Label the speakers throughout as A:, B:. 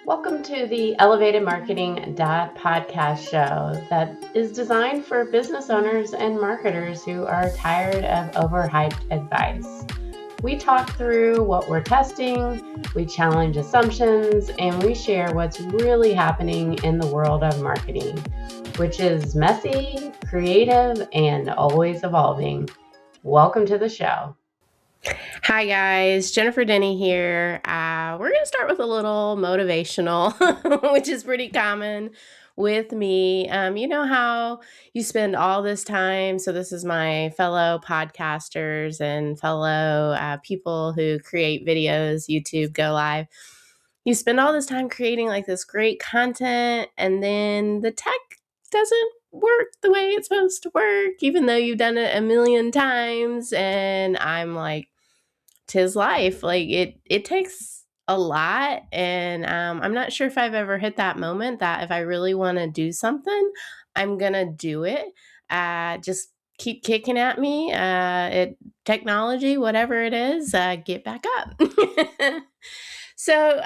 A: Welcome to the Elevated Marketing podcast show that is designed for business owners and marketers who are tired of overhyped advice. We talk through what we're testing, we challenge assumptions, and we share what's really happening in the world of marketing, which is messy, creative, and always evolving. Welcome to the show.
B: Hi guys, Jennifer Denny here. We're going to start with a little motivational, which is pretty common with me. You know how you spend all this time. So this is my fellow podcasters and fellow people who create videos, YouTube, go live. You spend all this time creating like this great content, and then the tech doesn't work the way it's supposed to work, even though you've done it a million times. And I'm like, 'tis life. Like it takes a lot, and I'm not sure if I've ever hit that moment that if I really want to do something, I'm gonna do it. Just keep kicking at me. Technology, whatever it is, get back up. So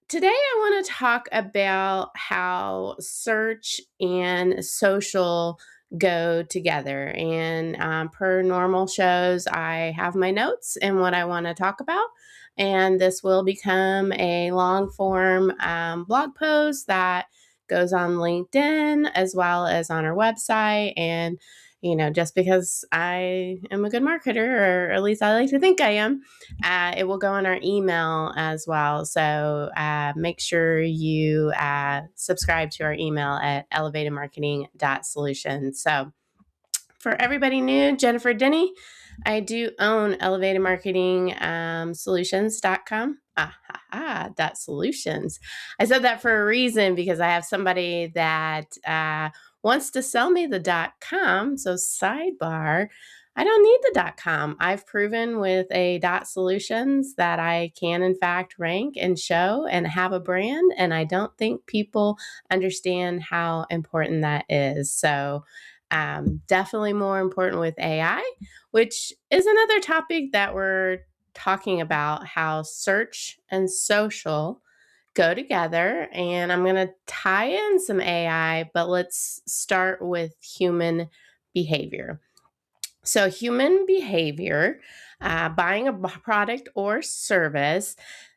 B: today I want to talk about how search and social go together. And per normal shows, I have my notes and what I want to talk about. And this will become a long form blog post that goes on LinkedIn as well as on our website. And, just because I am a good marketer, or at least I like to think I am, it will go on our email as well. So make sure you subscribe to our email at elevatedmarketing.solutions. So for everybody new, Jennifer Denny. I do own elevatedmarketing solutions.com. Solutions. I said that for a reason because I have somebody that wants to sell me the .com. So sidebar, I don't need the .com. I've proven with a .solutions that I can in fact rank and show and have a brand, and I don't think people understand how important that is. So definitely more important with AI, which is another topic that we're talking about, how search and social go together. And I'm going to tie in some AI, but let's start with human behavior. So, human behavior, buying a product or service,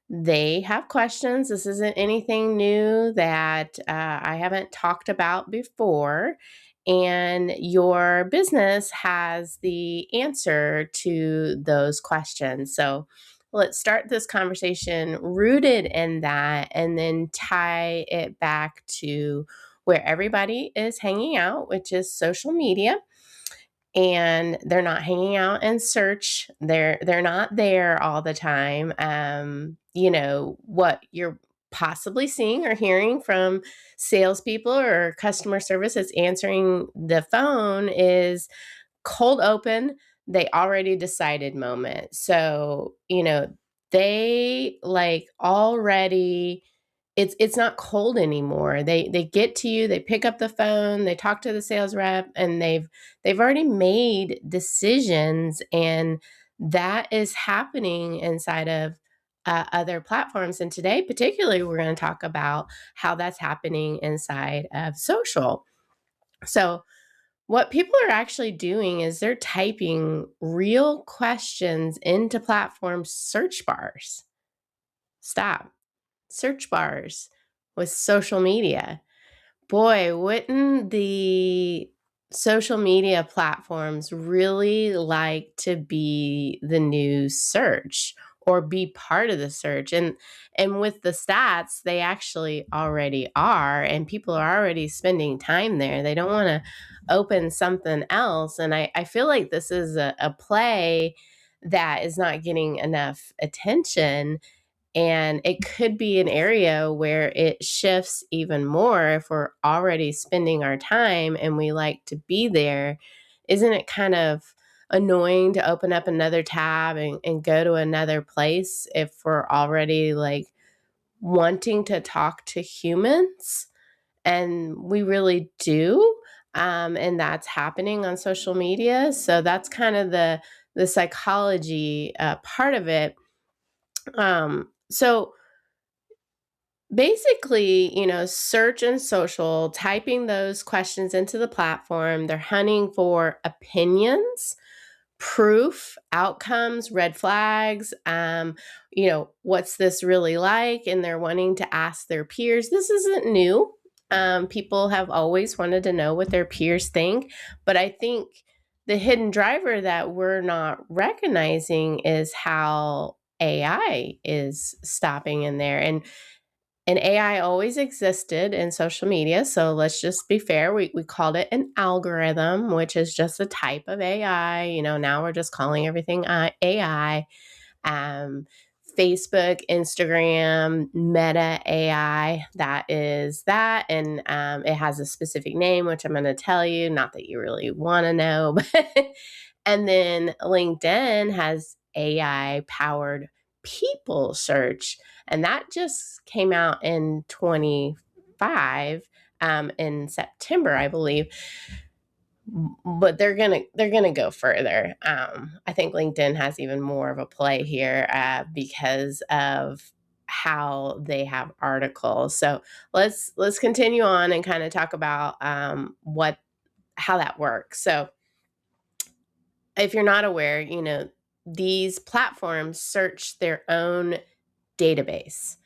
B: they have questions. This isn't anything new that I haven't talked about before. And your business has the answer to those questions. So, let's start this conversation rooted in that and then tie it back to where everybody is hanging out, which is social media. And they're not hanging out in search. They're not there all the time. What you're possibly seeing or hearing from salespeople or customer service that's answering the phone is cold open, they already decided moment. So, they like already, it's not cold anymore. They get to you, they pick up the phone, they talk to the sales rep, and they've already made decisions, and that is happening inside of other platforms. And today, particularly, we're going to talk about how that's happening inside of social. So, what people are actually doing is they're typing real questions into platform search bars. Stop. Search bars with social media. Boy, wouldn't the social media platforms really like to be the new search or be part of the search? And with the stats, they actually already are, and people are already spending time there. They don't want to open something else. And I feel like this is a play that is not getting enough attention, and it could be an area where it shifts even more if we're already spending our time and we like to be there. Isn't it kind of annoying to open up another tab and go to another place if we're already like wanting to talk to humans? And we really do. And that's happening on social media. So that's kind of the psychology part of it. So Basically, search and social, typing those questions into the platform, they're hunting for opinions, proof, outcomes, red flags, what's this really like? And they're wanting to ask their peers. This isn't new. People have always wanted to know what their peers think. But I think the hidden driver that we're not recognizing is how AI is stopping in there. And AI always existed in social media. So let's just be fair. We called it an algorithm, which is just a type of AI. Now we're just calling everything AI. Um, Facebook, Instagram, Meta AI, that is that. And it has a specific name, which I'm going to tell you, not that you really want to know. But and then LinkedIn has AI powered people search. And that just came out in 25 in September, I believe. But they're gonna go further. I think LinkedIn has even more of a play here because of how they have articles. So let's continue on and kind of talk about how that works. So if you're not aware, these platforms search their own database.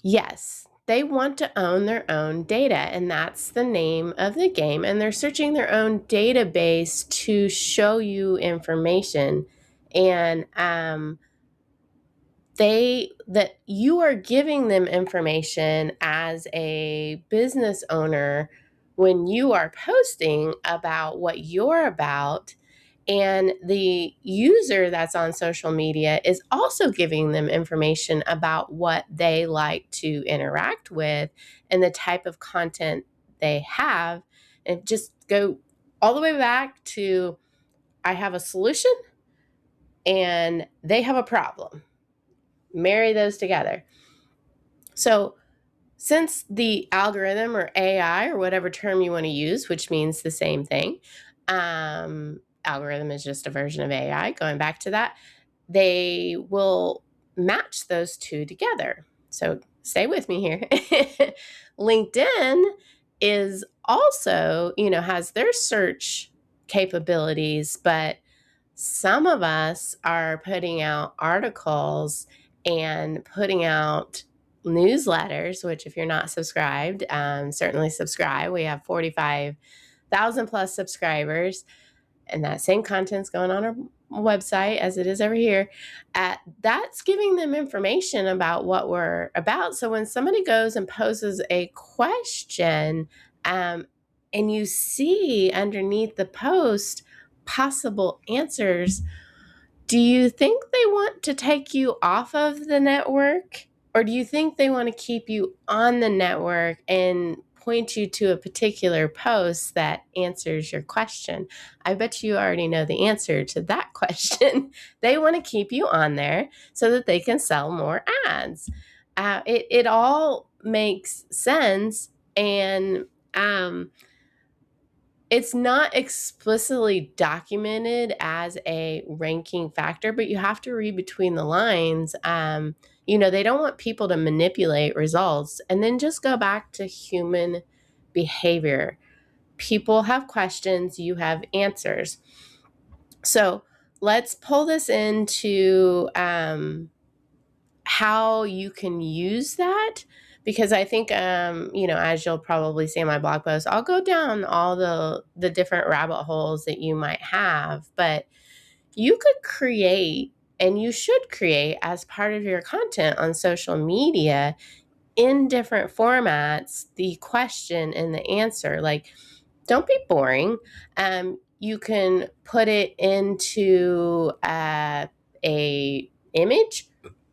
B: Yes, they want to own their own data, and that's the name of the game. And they're searching their own database to show you information. And that you are giving them information as a business owner when you are posting about what you're about, and the user that's on social media is also giving them information about what they like to interact with and the type of content they have. And just go all the way back to, I have a solution and they have a problem. Marry those together. So since the algorithm or AI or whatever term you want to use, which means the same thing, algorithm is just a version of AI, going back to that, they will match those two together. So stay with me here. LinkedIn is also, has their search capabilities, but some of us are putting out articles and putting out newsletters, which if you're not subscribed, certainly subscribe. We have 45,000 plus subscribers, and that same content's going on our website as it is over here. That's giving them information about what we're about. So when somebody goes and poses a question, and you see underneath the post possible answers, do you think they want to take you off of the network? Or do you think they want to keep you on the network and point you to a particular post that answers your question? I bet you already know the answer to that question. They want to keep you on there so that they can sell more ads. It all makes sense. And it's not explicitly documented as a ranking factor, but you have to read between the lines. They don't want people to manipulate results. And then just go back to human behavior. People have questions, you have answers. So let's pull this into how you can use that, because I think as you'll probably see in my blog post, I'll go down all the different rabbit holes that you might have. But you could create, and you should create as part of your content on social media in different formats, the question and the answer. Like, don't be boring. You can put it into a image,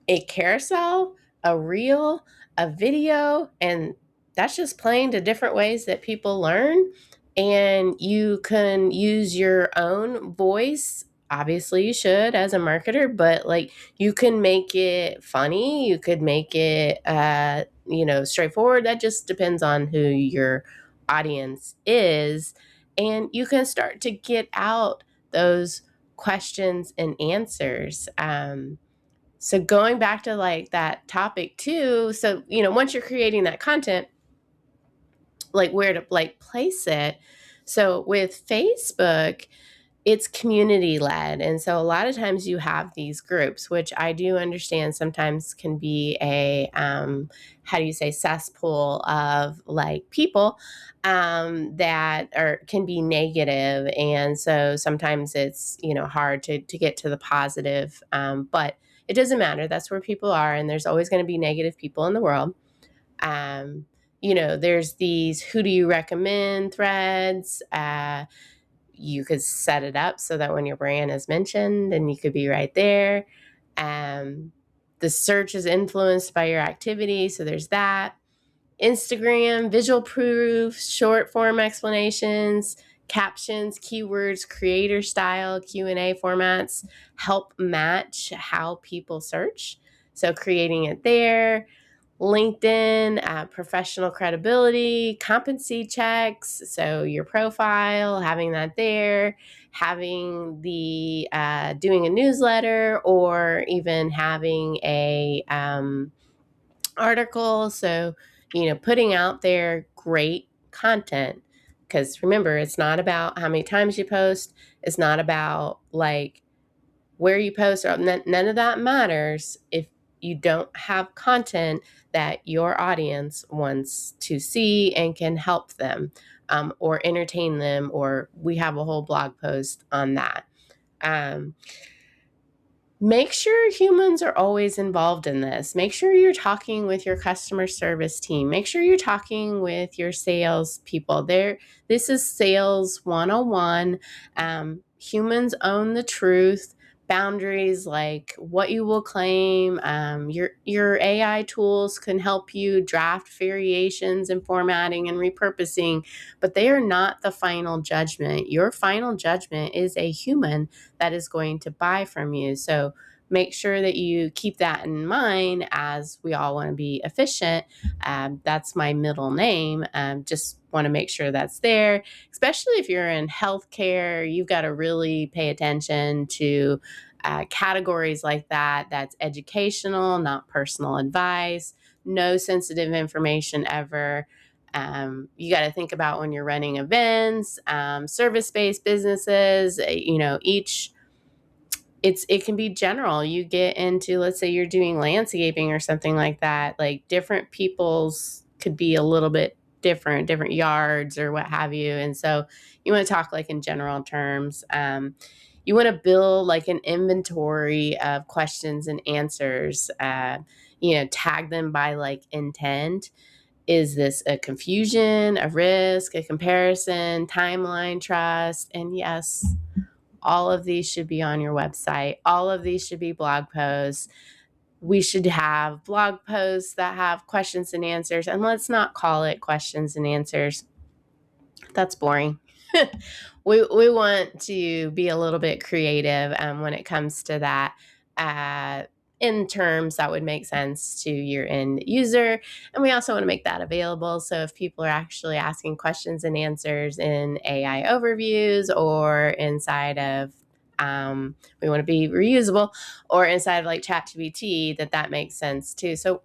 B: a carousel, a reel, a video, and that's just playing to different ways that people learn. And you can use your own voice. Obviously, you should as a marketer, but like, you can make it funny. You could make it, straightforward. That just depends on who your audience is. And you can start to get out those questions and answers. So going back to like that topic too, so, once you're creating that content, like where to like place it. So with Facebook, it's community led. And so a lot of times you have these groups, which I do understand sometimes can be a, how do you say, cesspool of like people that can be negative. And so sometimes it's, hard to get to the positive. But it doesn't matter. That's where people are. And there's always going to be negative people in the world. There's these who do you recommend threads. You could set it up so that when your brand is mentioned, and you could be right there. The search is influenced by your activity. So there's that. Instagram, visual proof, short form explanations, captions, keywords, creator style, Q&A formats help match how people search. So creating it there. LinkedIn, professional credibility, competency checks. So your profile, having that there, having the doing a newsletter, or even having a article. So, putting out there great content. Because remember, it's not about how many times you post. It's not about like where you post. None of that matters if you don't have content that your audience wants to see and can help them or entertain them, or we have a whole blog post on that. Make sure humans are always involved in this. Make sure you're talking with your customer service team. Make sure you're talking with your sales people. This is sales 101. Humans own the truth. Boundaries, like what you will claim. Your AI tools can help you draft variations and formatting and repurposing, but they are not the final judgment. Your final judgment is a human that is going to buy from you. So make sure that you keep that in mind, as we all want to be efficient. That's my middle name. Just want to make sure that's there, especially if you're in healthcare. You've got to really pay attention to categories like that. That's educational, not personal advice, no sensitive information ever. You got to think about when you're running events, service-based businesses, it can be general. You get into, let's say you're doing landscaping or something like that, like different people's could be a little bit different yards or what have you. And so you want to talk like in general terms. You want to build like an inventory of questions and answers, tag them by like intent. Is this a confusion, a risk, a comparison, timeline, trust? And yes, all of these should be on your website. All of these should be blog posts. We should have blog posts that have questions and answers. And let's not call it questions and answers. That's boring. We want to be a little bit creative when it comes to that, in terms that would make sense to your end user. And we also want to make that available. So if people are actually asking questions and answers in AI overviews, or inside of, we want to be reusable, or inside of like ChatGPT, that makes sense too. So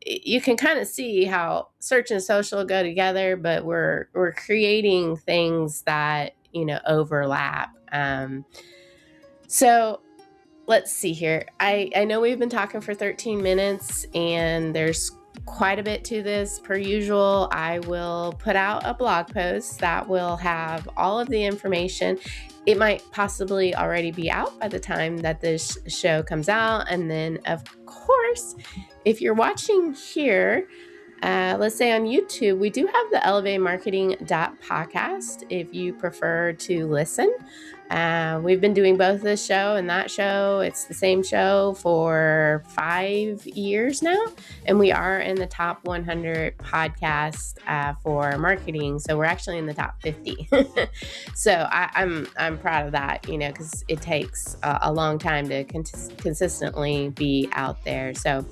B: you can kind of see how search and social go together, but we're creating things that, overlap. So let's see here. I know we've been talking for 13 minutes, and there's quite a bit to this. Per usual, I will put out a blog post that will have all of the information. It might possibly already be out by the time that this show comes out. And then, of course, if you're watching here, let's say on YouTube, we do have the Elevate Marketing podcast if you prefer to listen. We've been doing both this show and that show. It's the same show for 5 years now, and we are in the top 100 podcasts for marketing. So we're actually in the top 50. So I'm proud of that, because it takes a long time to consistently be out there. So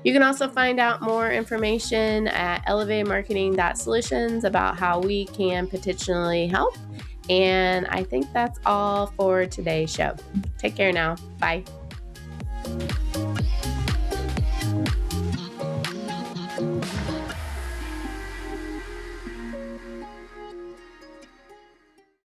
B: you can also find out more information at elevatemarketing.solutions about how we can potentially help. And I think that's all for today's show. Take care now. Bye.